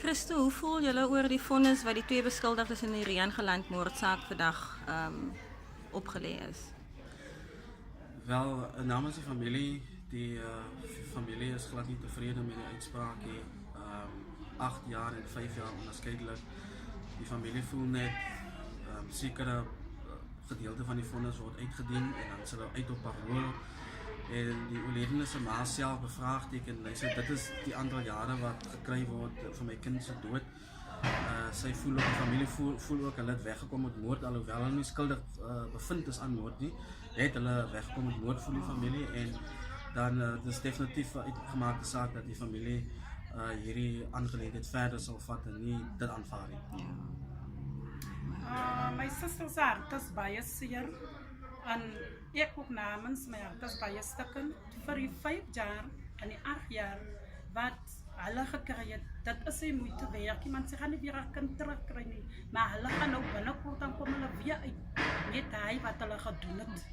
Christo, hoe voel julle oor die vonnis wat die twee beskuldigdes in die Riaan moordsaak vandag opgelê is? Wel, namens die familie is glad nie tevreden met die uitspraak nie. 8 jaar en 5 jaar onderskeidelik. Die familie voel net sekere gedeelte van die vonnis word uitgedien en dan sal uit op parool. En die oorledene se ma self bevraagteken. Hy sê dit is die aantal jare wat gekry word vir my kind se dood. Sy voel ook, die familie voel ook hulle het weggekom met moord, alhoewel hulle nie skuldig bevind is aan moord nie, het hulle weggekom met moord, voel die familie. En dan dis definitief 'n uitgemaakte saak dat die familie hierdie aangeleentheid verder sal vat en nie dit aanvaar nie. My suster se hart is baie seer en ek ook namens my hart is baie stukken vir die 5 jaar en die 8 jaar wat hulle gekry het. Dit is nie moeite werd. Iemand sê gaan nie weer 'n kind terugkry nie, maar hulle gaan nou binnekort dan kom hulle weer uit met hy wat hulle gedoen het.